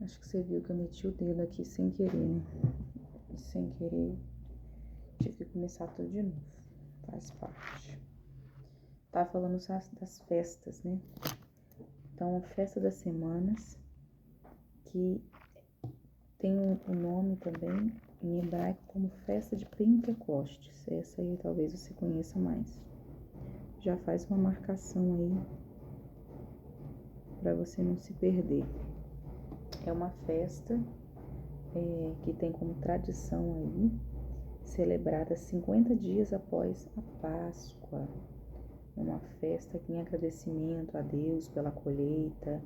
Acho que você viu que eu meti o dedo aqui sem querer, né? E sem querer, tive que começar tudo de novo. Faz parte. Tava falando das festas, né? Então, a festa das semanas, que tem um nome também em hebraico como festa de Pentecostes. Essa aí talvez você conheça mais. Já faz uma marcação aí para você não se perder. É uma festa que tem como tradição aí celebrada 50 dias após a Páscoa. É uma festa em agradecimento a Deus pela colheita,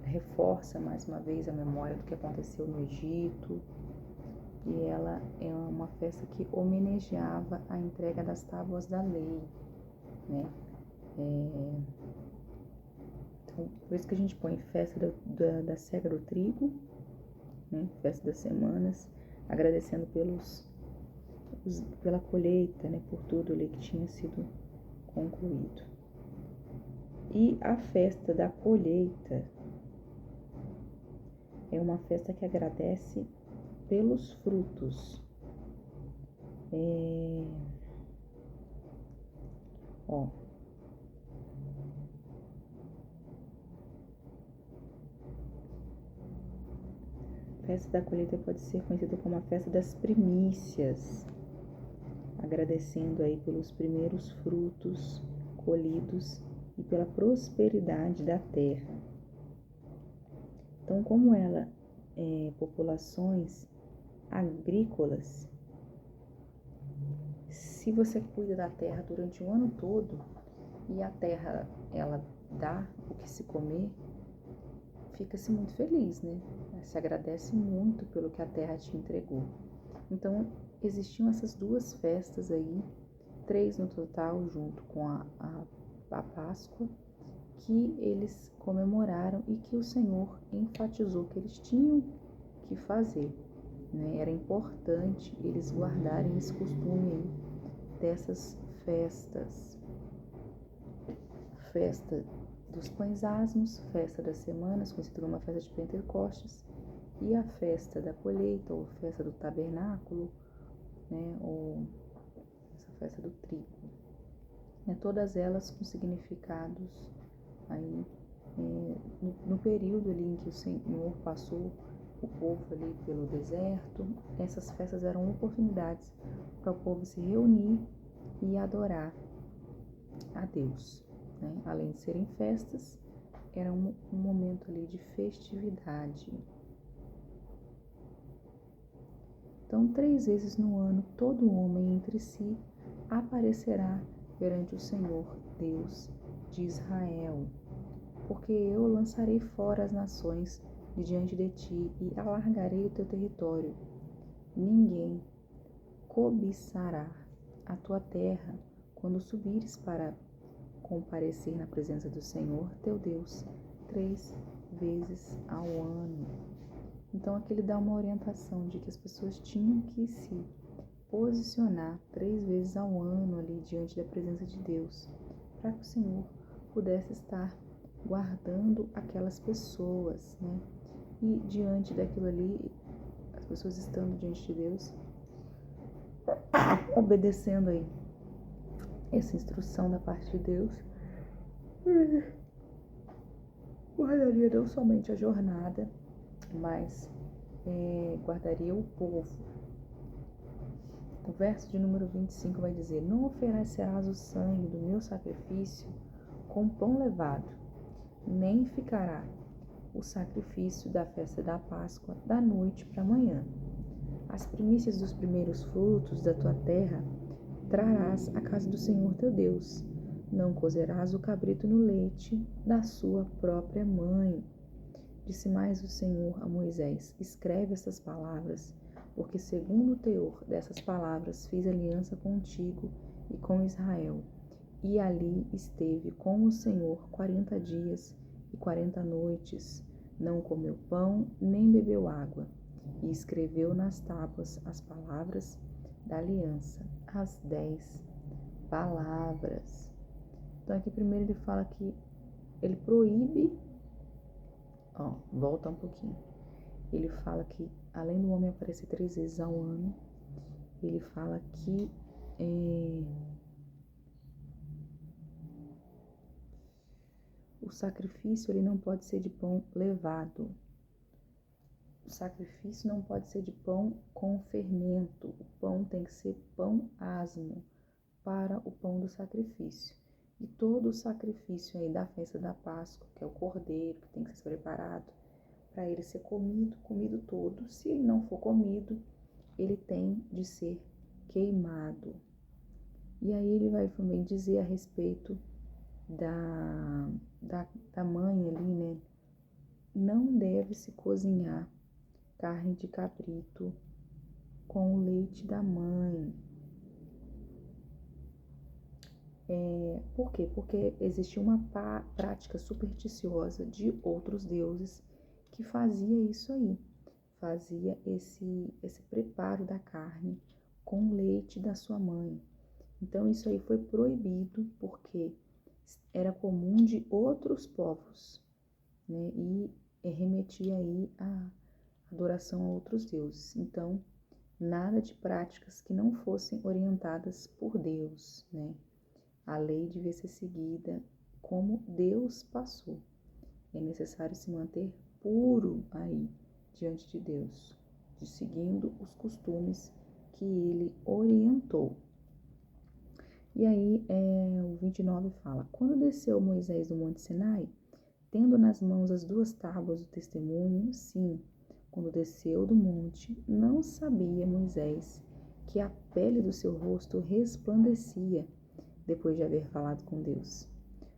reforça mais uma vez a memória do que aconteceu no Egito, e ela é uma festa que homenageava a entrega das tábuas da lei, né? Então, por isso que a gente põe festa da cega do trigo, né? Festa das semanas, agradecendo pela colheita, né? Por tudo ali que tinha sido concluído. E a festa da colheita é uma festa que agradece pelos frutos. A festa da colheita pode ser conhecida como a festa das primícias, agradecendo aí pelos primeiros frutos colhidos e pela prosperidade da terra. Então, como ela é populações agrícolas, se você cuida da terra durante o ano todo e a terra ela dá o que se comer, fica-se muito feliz, né? Se agradece muito pelo que a terra te entregou. Então, existiam essas duas festas aí, 3 no total, junto com a Páscoa, que eles comemoraram e que o Senhor enfatizou que eles tinham que fazer, né? Era importante eles guardarem esse costume aí dessas festas. Festa dos pães asmos, festa das semanas, conhecida como a festa de Pentecostes, e a festa da colheita, ou festa do tabernáculo, né? Ou essa festa do trigo. Né? Todas elas com significados aí no período ali em que o Senhor passou o povo ali pelo deserto. Essas festas eram oportunidades para o povo se reunir e adorar a Deus, né? Além de serem festas, era um momento ali de festividade. Então, 3 vezes no ano, todo homem entre si aparecerá perante o Senhor, Deus de Israel, porque eu lançarei fora as nações de diante de ti e alargarei o teu território. Ninguém cobiçará a tua terra quando subires para comparecer na presença do Senhor, teu Deus, 3 vezes ao ano. Então, aqui ele dá uma orientação de que as pessoas tinham que se posicionar 3 vezes ao ano ali diante da presença de Deus, para que o Senhor pudesse estar guardando aquelas pessoas, né? E diante daquilo ali, as pessoas estando diante de Deus, obedecendo aí essa instrução da parte de Deus, guardaria não somente a jornada, mas guardaria o povo. O verso de número 25 vai dizer: não oferecerás o sangue do meu sacrifício com pão levado, nem ficará o sacrifício da festa da Páscoa da noite para amanhã. As primícias dos primeiros frutos da tua terra trarás à casa do Senhor teu Deus. Não cozerás o cabrito no leite da sua própria mãe. Disse mais o Senhor a Moisés: escreve estas palavras, porque segundo o teor dessas palavras fiz aliança contigo e com Israel. E ali esteve com o Senhor 40 dias e 40 noites. Não comeu pão, nem bebeu água. E escreveu nas tábuas as palavras da aliança, as 10 palavras. Então aqui primeiro ele fala que ele proíbe volta um pouquinho. Ele fala que, além do homem aparecer 3 vezes ao ano, ele fala que o sacrifício ele não pode ser de pão levado. O sacrifício não pode ser de pão com fermento. O pão tem que ser pão asmo para o pão do sacrifício. E todo o sacrifício aí da festa da Páscoa, que é o cordeiro, que tem que ser preparado, para ele ser comido todo. Se ele não for comido, ele tem de ser queimado. E aí ele vai também dizer a respeito da mãe ali, né? Não deve se cozinhar carne de cabrito com o leite da mãe. Por quê? Porque existia uma prática supersticiosa de outros deuses que fazia isso aí. Fazia esse preparo da carne com o leite da sua mãe. Então isso aí foi proibido porque era comum de outros povos, né? E remetia aí à adoração a outros deuses. Então, nada de práticas que não fossem orientadas por Deus, né? A lei devia ser seguida como Deus passou. É necessário se manter puro aí diante de Deus, seguindo os costumes que ele orientou. E aí o 29 fala: Quando desceu Moisés do Monte Sinai, tendo nas mãos as 2 tábuas do testemunho, sim, quando desceu do monte, não sabia Moisés que a pele do seu rosto resplandecia, depois de haver falado com Deus.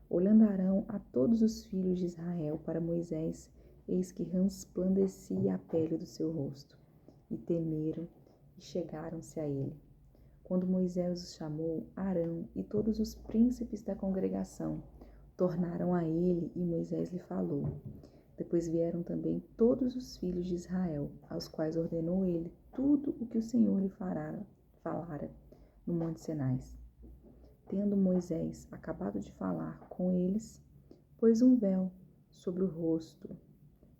Olhando Arão a todos os filhos de Israel para Moisés, eis que resplandecia a pele do seu rosto. E temeram e chegaram-se a ele. Quando Moisés os chamou, Arão e todos os príncipes da congregação tornaram a ele e Moisés lhe falou. Depois vieram também todos os filhos de Israel, aos quais ordenou ele tudo o que o Senhor lhe falara no Monte Sinai. Tendo Moisés acabado de falar com eles, pôs um véu sobre o rosto.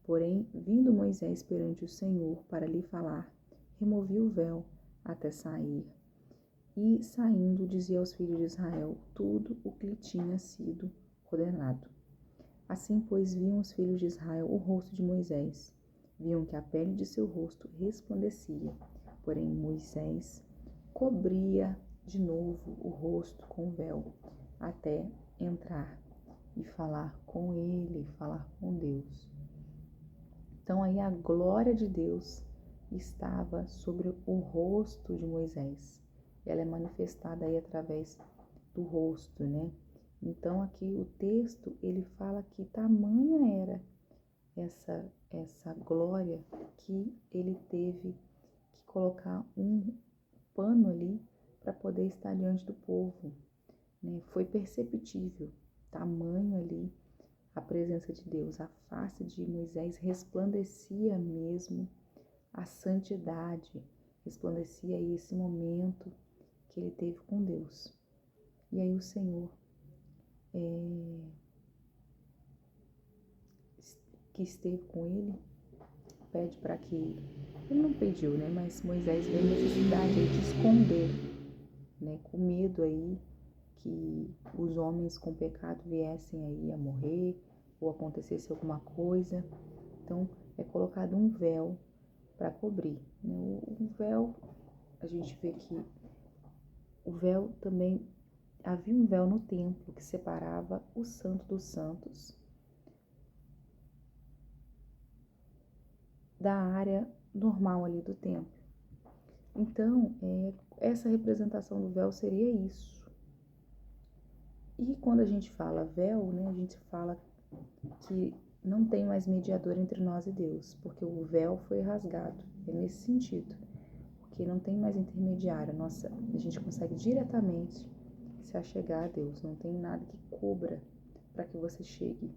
Porém, vindo Moisés perante o Senhor para lhe falar, removia o véu até sair. E, saindo, dizia aos filhos de Israel tudo o que lhe tinha sido ordenado. Assim, pois, viam os filhos de Israel o rosto de Moisés. Viam que a pele de seu rosto resplandecia. Porém, Moisés cobria de novo o rosto com o véu, até entrar e falar com ele, falar com Deus. Então aí a glória de Deus estava sobre o rosto de Moisés. Ela é manifestada aí através do rosto, né? Então aqui o texto, ele fala que tamanha era essa glória que ele teve que colocar um pano ali para poder estar diante do povo, né? Foi perceptível, tamanho ali a presença de Deus. A face de Moisés resplandecia mesmo a santidade, resplandecia aí esse momento que ele teve com Deus. E aí o Senhor que esteve com ele pede para que ele não pediu, né? Mas Moisés vê a necessidade aí de esconder, né? Com medo aí que os homens com pecado viessem aí a morrer ou acontecesse alguma coisa. Então é colocado um véu para cobrir, né? O véu, a gente vê que o véu também, havia um véu no templo que separava o Santo dos Santos da área normal ali do templo. Então, essa representação do véu seria isso. E quando a gente fala véu, né, a gente fala que não tem mais mediador entre nós e Deus, porque o véu foi rasgado. É nesse sentido, porque não tem mais intermediário. A gente consegue diretamente se achegar a Deus. Não tem nada que cubra para que você chegue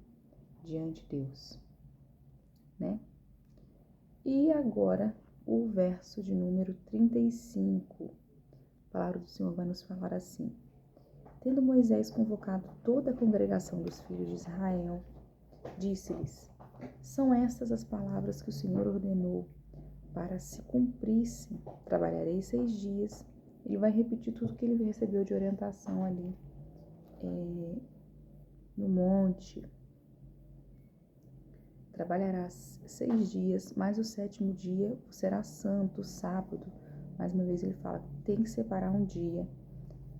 diante de Deus, né? E agora o verso de número 35. A palavra do Senhor vai nos falar assim: Tendo Moisés convocado toda a congregação dos filhos de Israel, disse-lhes: São estas as palavras que o Senhor ordenou para se cumprissem. Trabalharei 6 dias. Ele vai repetir tudo que ele recebeu de orientação ali no monte. Trabalharás 6 dias, mas o 7º dia será santo, sábado. Mais uma vez ele fala, tem que separar um dia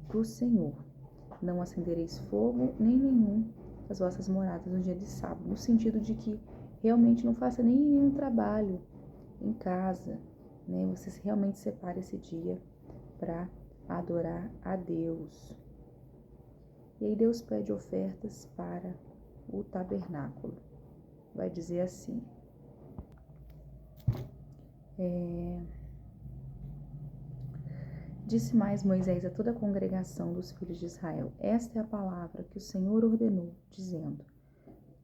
para o Senhor. Não acendereis fogo, nem nenhum das vossas moradas no dia de sábado. No sentido de que realmente não faça nem nenhum trabalho em casa, né? Você realmente separe esse dia para adorar a Deus. E aí Deus pede ofertas para o tabernáculo. Vai dizer assim, disse mais Moisés a toda a congregação dos filhos de Israel, esta é a palavra que o Senhor ordenou, dizendo,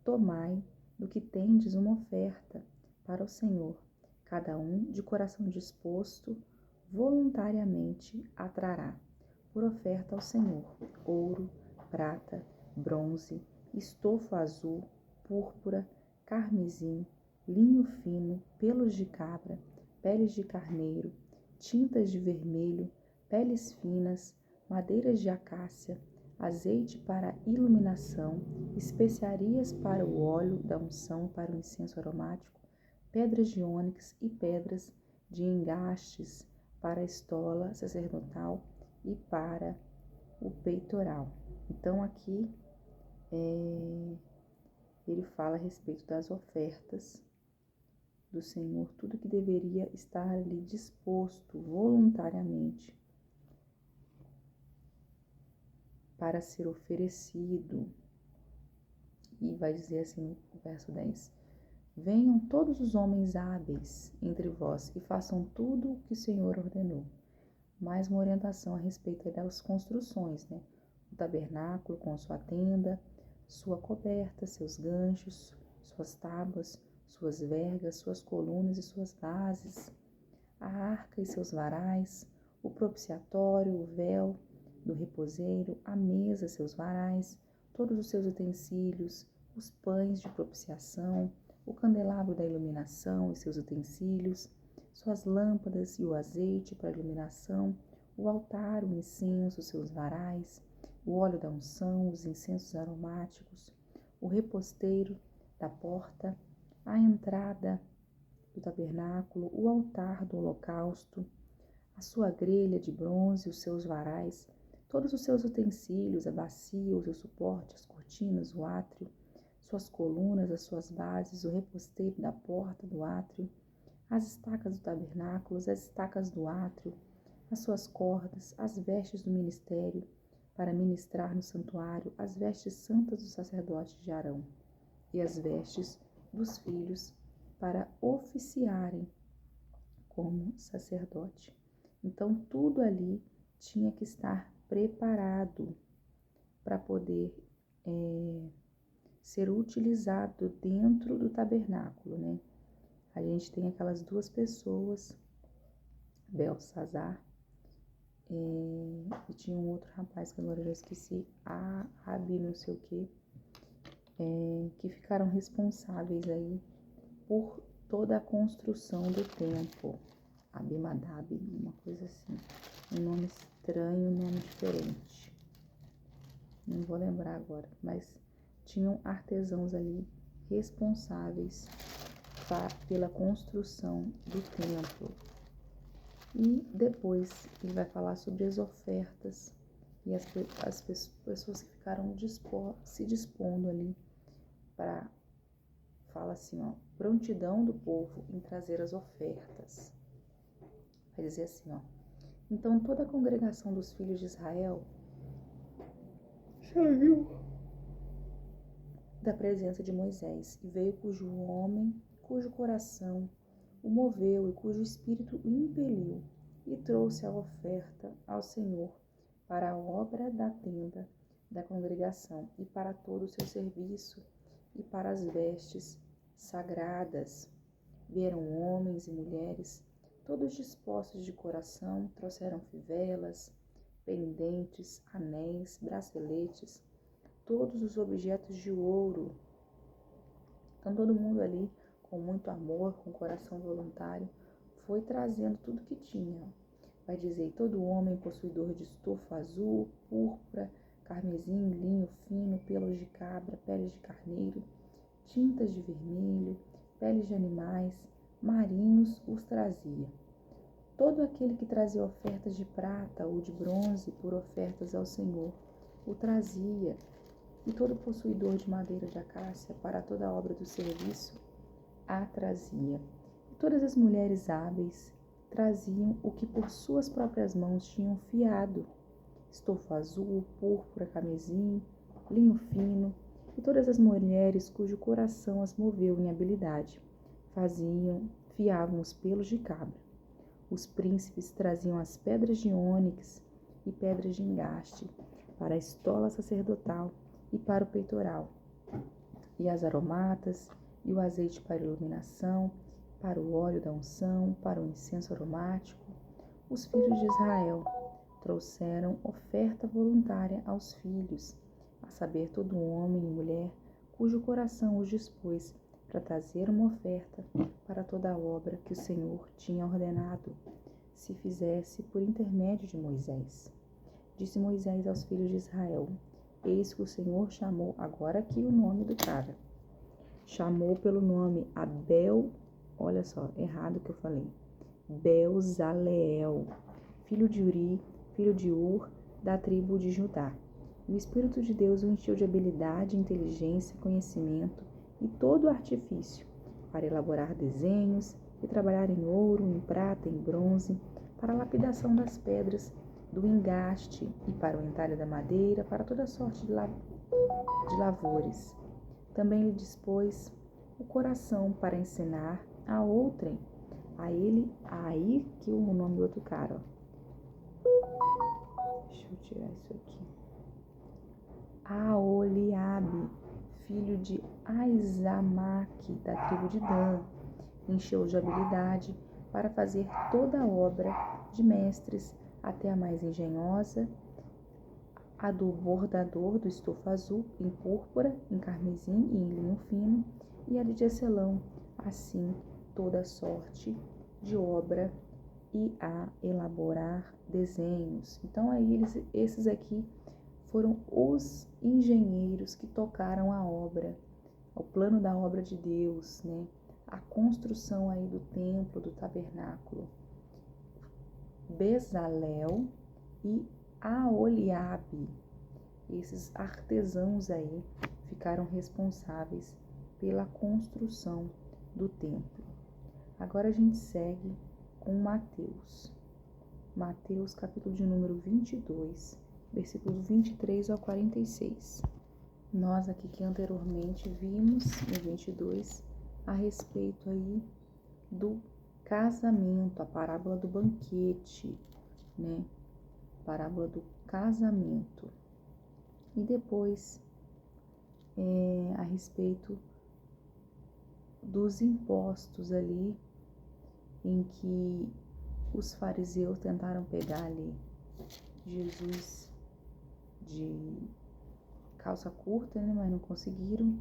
tomai do que tendes uma oferta para o Senhor, cada um de coração disposto, voluntariamente a trará, por oferta ao Senhor, ouro, prata, bronze, estofo azul, púrpura, carmesim, linho fino, pelos de cabra, peles de carneiro, tintas de vermelho, peles finas, madeiras de acácia, azeite para iluminação, especiarias para o óleo da unção para o incenso aromático, pedras de ônix e pedras de engastes para a estola sacerdotal e para o peitoral. Então aqui ele fala a respeito das ofertas do Senhor, tudo que deveria estar ali disposto voluntariamente para ser oferecido. E vai dizer assim no verso 10, venham todos os homens hábeis entre vós e façam tudo o que o Senhor ordenou. Mais uma orientação a respeito das construções, né? O tabernáculo com sua tenda, sua coberta, seus ganchos, suas tábuas, suas vergas, suas colunas e suas bases, a arca e seus varais, o propiciatório, o véu do reposeiro, a mesa, seus varais, todos os seus utensílios, os pães de propiciação, o candelabro da iluminação e seus utensílios, suas lâmpadas e o azeite para iluminação, o altar, o incenso, seus varais, o óleo da unção, os incensos aromáticos, o reposteiro da porta, a entrada do tabernáculo, o altar do holocausto, a sua grelha de bronze, os seus varais, todos os seus utensílios, a bacia, o seu suporte, as cortinas, o átrio, suas colunas, as suas bases, o reposteiro da porta do átrio, as estacas do tabernáculo, as estacas do átrio, as suas cordas, as vestes do ministério, para ministrar no santuário, as vestes santas do sacerdote de Arão, e as vestes dos filhos para oficiarem como sacerdote. Então, tudo ali tinha que estar preparado para poder ser utilizado dentro do tabernáculo, né? A gente tem aquelas 2 pessoas, Belsazar, e tinha um outro rapaz que agora eu já esqueci, Abi não sei o que ficaram responsáveis aí por toda a construção do templo. Abimadab, uma coisa assim, um nome estranho, um nome diferente, não vou lembrar agora, mas tinham artesãos ali responsáveis pela construção do templo. E depois ele vai falar sobre as ofertas e as pessoas que ficaram se dispondo ali para, fala assim, ó, prontidão do povo em trazer as ofertas. Vai dizer assim, ó, então toda a congregação dos filhos de Israel saiu da presença de Moisés e veio cujo homem, cujo coração o moveu e cujo espírito o impeliu, e trouxe a oferta ao Senhor para a obra da tenda da congregação e para todo o seu serviço e para as vestes sagradas. Vieram homens e mulheres, todos dispostos de coração, trouxeram fivelas, pendentes, anéis, braceletes, todos os objetos de ouro Então todo mundo ali, com muito amor, com coração voluntário, foi trazendo tudo que tinha. Vai dizer, todo homem possuidor de estofa azul, púrpura, carmesim, linho fino, pelos de cabra, peles de carneiro, tintas de vermelho, peles de animais, marinhos os trazia. Todo aquele que trazia ofertas de prata ou de bronze por ofertas ao Senhor, o trazia, e todo possuidor de madeira de acácia para toda a obra do serviço, a trazia. E todas as mulheres hábeis traziam o que por suas próprias mãos tinham fiado, estofa azul, púrpura, carmesim, linho fino, e todas as mulheres cujo coração as moveu em habilidade, fiavam os pelos de cabra. Os príncipes traziam as pedras de ônix e pedras de engaste para a estola sacerdotal e para o peitoral, e as aromatas e o azeite para a iluminação, para o óleo da unção, para o incenso aromático. Os filhos de Israel trouxeram oferta voluntária aos filhos, a saber, todo homem e mulher cujo coração os dispôs para trazer uma oferta para toda a obra que o Senhor tinha ordenado, se fizesse por intermédio de Moisés. Disse Moisés aos filhos de Israel: eis que o Senhor chamou, agora aqui o nome do cara, chamou pelo nome Abel, olha só, errado que eu falei, Bezaleel, filho de Uri, filho de Ur, da tribo de Judá. E o Espírito de Deus o encheu de habilidade, inteligência, conhecimento e todo artifício, para elaborar desenhos e trabalhar em ouro, em prata, em bronze, para a lapidação das pedras, do engaste e para o entalhe da madeira, para toda sorte de lavores. Também lhe dispôs o coração para ensinar a outrem, a ele, aí que o nome do outro cara, ó. Deixa eu tirar isso aqui. Aoliabe, filho de Aizamaque, da tribo de Dan, encheu de habilidade para fazer toda a obra de mestres, até a mais engenhosa, a do bordador do estofa azul, em púrpura, em carmesim e em linho fino, e a de tecelão, assim toda sorte de obra e a elaborar desenhos. Então aí esses aqui foram os engenheiros que tocaram a obra, o plano da obra de Deus, né? A construção aí do templo, do tabernáculo. Bezalel e Aoliabe, esses artesãos aí ficaram responsáveis pela construção do templo. Agora a gente segue com Mateus. Mateus, capítulo de número 22, versículos 23 ao 46. Nós aqui que anteriormente vimos no 22 a respeito aí do casamento, a parábola do banquete, né? Parábola do casamento. E depois a respeito dos impostos ali, em que os fariseus tentaram pegar ali Jesus de calça curta, né, mas não conseguiram.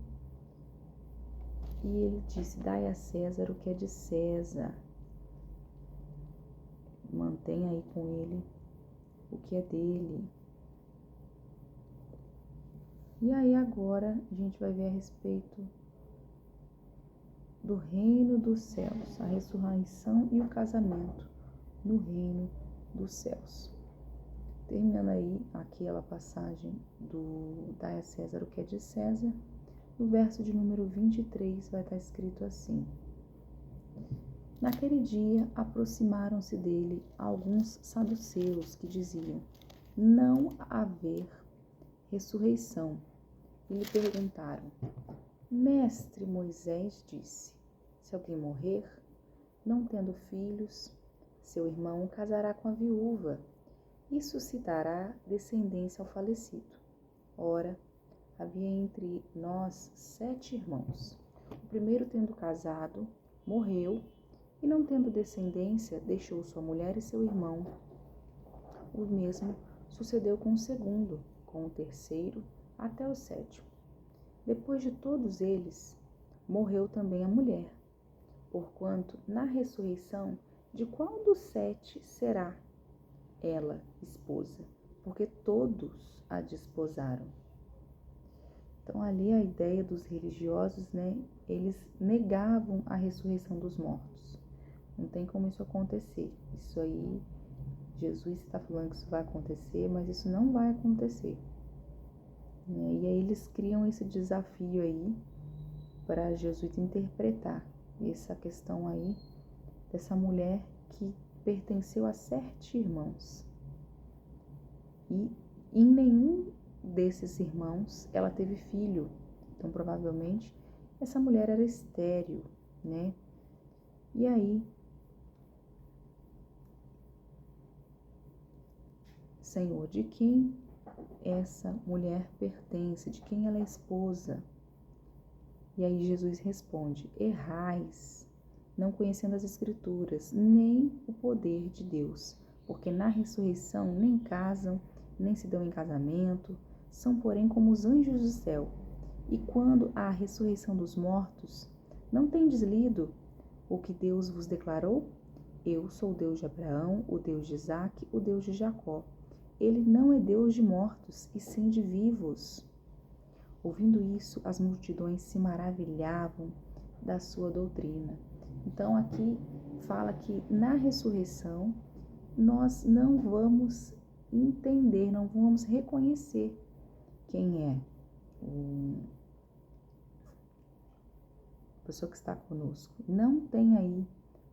E ele disse: dai a César o que é de César, mantenha aí com ele o que é dele. E aí agora a gente vai ver a respeito do reino dos céus, a ressurreição e o casamento no reino dos céus. Terminando aí aquela passagem do dai a César o que é de César, no verso de número 23 vai estar escrito assim: naquele dia aproximaram-se dele alguns saduceus que diziam não haver ressurreição, e lhe perguntaram: mestre, Moisés disse, se alguém morrer, não tendo filhos, seu irmão casará com a viúva e suscitará descendência ao falecido. Ora, havia entre nós 7 irmãos. O primeiro, tendo casado, morreu, e não tendo descendência, deixou sua mulher e seu irmão. O mesmo sucedeu com o segundo, com o terceiro, até o 7º. Depois de todos eles morreu também a mulher, porquanto na ressurreição de qual dos 7 será ela esposa? Porque todos a desposaram. Então ali a ideia dos religiosos, né, eles negavam a ressurreição dos mortos. Não tem como isso acontecer. Isso aí, Jesus está falando que isso vai acontecer, mas isso não vai acontecer. E aí eles criam esse desafio aí para Jesus interpretar essa questão aí dessa mulher que pertenceu a 7 irmãos. E em nenhum desses irmãos ela teve filho. Então provavelmente essa mulher era estéril, né? E aí, Senhor, de quem essa mulher pertence? De quem ela é esposa? E aí Jesus responde: errais, não conhecendo as Escrituras, nem o poder de Deus, porque na ressurreição nem casam, nem se dão em casamento, são porém como os anjos do céu. E quando há a ressurreição dos mortos, não tendes lido o que Deus vos declarou? Eu sou o Deus de Abraão, o Deus de Isaque, o Deus de Jacó. Ele não é Deus de mortos, e sim de vivos. Ouvindo isso, as multidões se maravilhavam da sua doutrina. Então aqui fala que na ressurreição nós não vamos entender, não vamos reconhecer quem é a pessoa que está conosco. Não tem aí,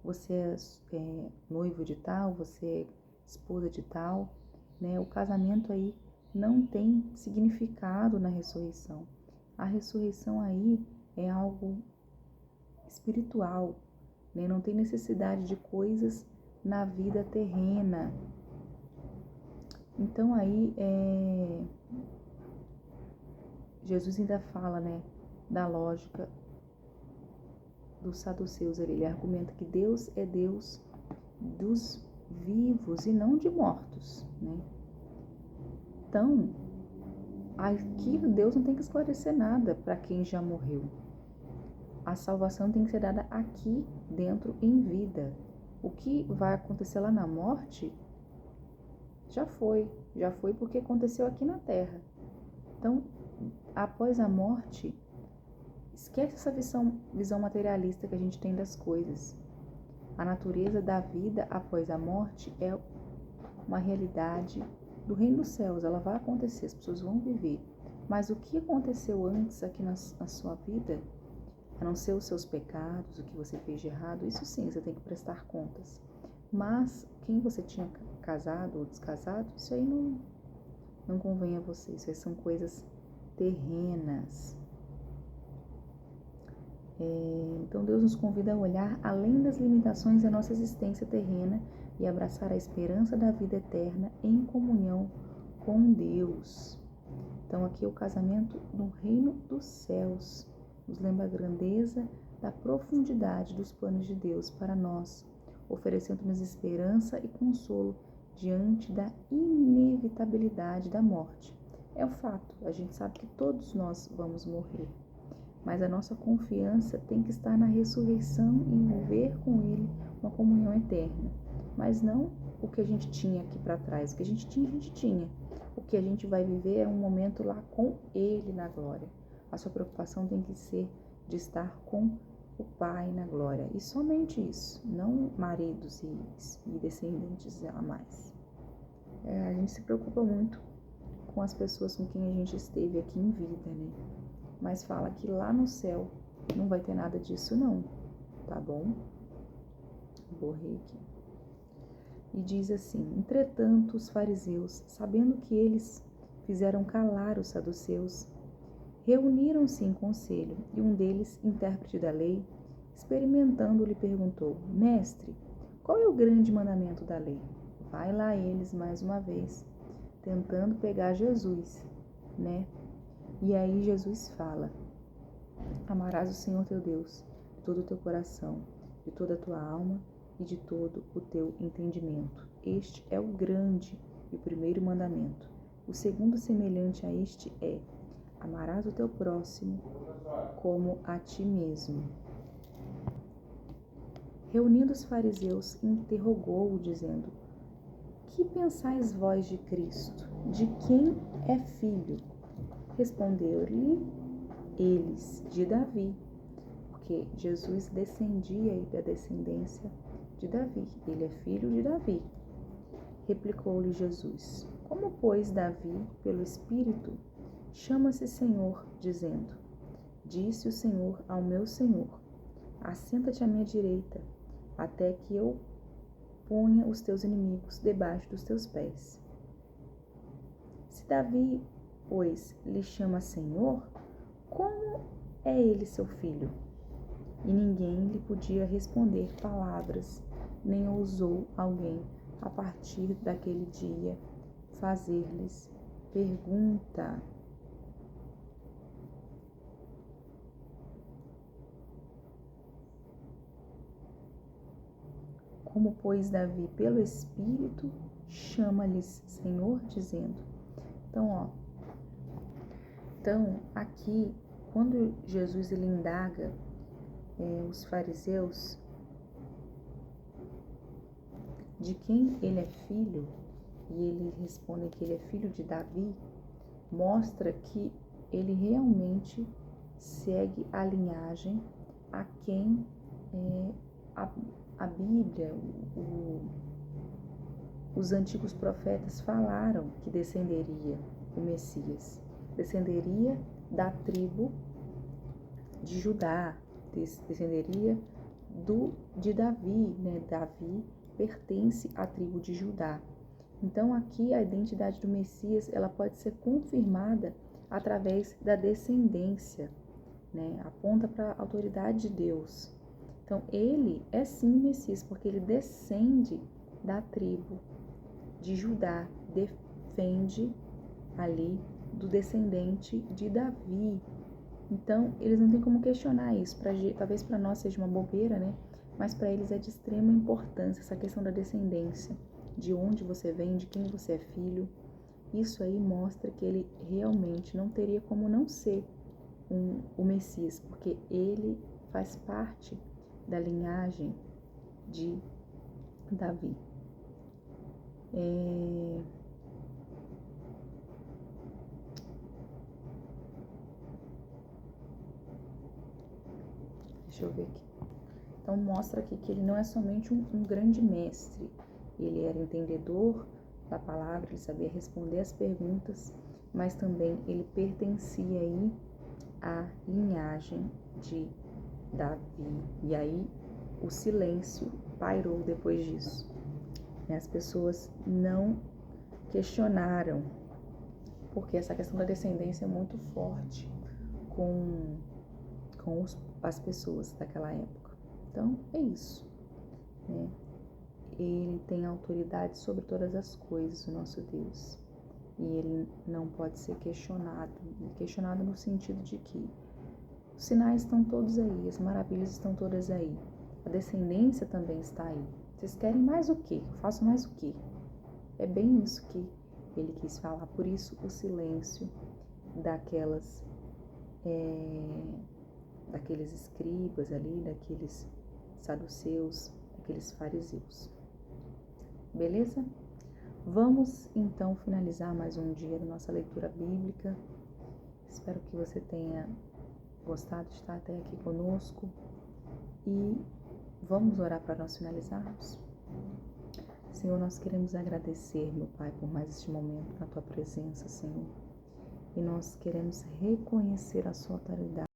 você é noivo de tal, você é esposa de tal, né? O casamento aí não tem significado na ressurreição. A ressurreição aí é algo espiritual, né? Não tem necessidade de coisas na vida terrena. Então aí Jesus ainda fala, né, da lógica dos saduceus. Ele argumenta que Deus é Deus dos vivos e não de mortos, né? Então, aqui Deus não tem que esclarecer nada para quem já morreu. A salvação tem que ser dada aqui dentro em vida. O que vai acontecer lá na morte já foi porque aconteceu aqui na terra. Então, após a morte, esquece essa visão materialista que a gente tem das coisas. A natureza da vida após a morte é uma realidade do reino dos céus. Ela vai acontecer, as pessoas vão viver. Mas o que aconteceu antes aqui na sua vida, a não ser os seus pecados, o que você fez de errado, isso sim, você tem que prestar contas. Mas quem você tinha casado ou descasado, isso aí não convém a você. Isso aí são coisas terrenas. Então Deus nos convida a olhar além das limitações da nossa existência terrena e abraçar a esperança da vida eterna em comunhão com Deus. Então aqui é o casamento no reino dos céus. Nos lembra a grandeza da profundidade dos planos de Deus para nós, oferecendo-nos esperança e consolo diante da inevitabilidade da morte. É o fato, a gente sabe que todos nós vamos morrer. Mas a nossa confiança tem que estar na ressurreição e viver com Ele uma comunhão eterna. Mas não o que a gente tinha aqui para trás. O que a gente tinha. O que a gente vai viver é um momento lá com Ele na glória. A sua preocupação tem que ser de estar com o Pai na glória. E somente isso, não maridos e descendentes a mais. A gente se preocupa muito com as pessoas com quem a gente esteve aqui em vida, né? Mas fala que lá no céu não vai ter nada disso não, tá bom? Borrei aqui. E diz assim: entretanto, os fariseus, sabendo que eles fizeram calar os saduceus, reuniram-se em conselho, e um deles, intérprete da lei, experimentando, lhe perguntou: mestre, qual é o grande mandamento da lei? Vai lá eles mais uma vez, tentando pegar Jesus, né? E aí Jesus fala: amarás o Senhor teu Deus de todo o teu coração, de toda a tua alma e de todo o teu entendimento. Este é o grande e o primeiro mandamento. O segundo semelhante a este é: amarás o teu próximo como a ti mesmo. Reunindo os fariseus, interrogou-o, dizendo: Que pensais vós de Cristo? De quem é filho? Respondeu-lhe eles: de Davi, porque Jesus descendia da descendência de Davi. Ele é filho de Davi. Replicou-lhe Jesus: Como, pois, Davi, pelo Espírito, chama-se Senhor, dizendo: Disse o Senhor ao meu Senhor: Assenta-te à minha direita, até que eu ponha os teus inimigos debaixo dos teus pés. Se Davi, pois, lhe chama Senhor, como é ele seu filho? E ninguém lhe podia responder palavras, nem ousou alguém, a partir daquele dia, fazer-lhes pergunta. Como, pois, Davi, pelo Espírito, chama-lhes Senhor, dizendo. Então, aqui, quando Jesus ele indaga os fariseus de quem ele é filho, e ele responde que ele é filho de Davi, mostra que ele realmente segue a linhagem a quem a Bíblia, os antigos profetas falaram que descenderia o Messias. Descenderia da tribo de Judá, descenderia de Davi, né? Davi pertence à tribo de Judá. Então aqui a identidade do Messias ela pode ser confirmada através da descendência, né? Aponta para a autoridade de Deus. Então ele é sim o Messias, porque ele descende da tribo de Judá, defende ali do descendente de Davi. Então eles não têm como questionar isso. Talvez para nós seja uma bobeira, né? Mas para eles é de extrema importância essa questão da descendência, de onde você vem, de quem você é filho. Isso aí mostra que ele realmente não teria como não ser o Messias, porque ele faz parte da linhagem de Davi. Deixa eu ver aqui. Então mostra aqui que ele não é somente um grande mestre, ele era entendedor da palavra, ele sabia responder as perguntas, mas também ele pertencia aí à linhagem de Davi. E aí o silêncio pairou depois disso. As pessoas não questionaram, porque essa questão da descendência é muito forte com as pessoas daquela época. Então, é isso, né? Ele tem autoridade sobre todas as coisas, o nosso Deus. E ele não pode ser questionado. Questionado no sentido de que os sinais estão todos aí, as maravilhas estão todas aí. A descendência também está aí. Vocês querem mais o quê? Eu faço mais o quê? É bem isso que ele quis falar. Por isso, o silêncio daqueles escribas ali, daqueles saduceus, daqueles fariseus. Beleza? Vamos então finalizar mais um dia da nossa leitura bíblica. Espero que você tenha gostado de estar até aqui conosco. E vamos orar para nós finalizarmos? Senhor, nós queremos agradecer, meu Pai, por mais este momento na Tua presença, Senhor. E nós queremos reconhecer a Sua autoridade.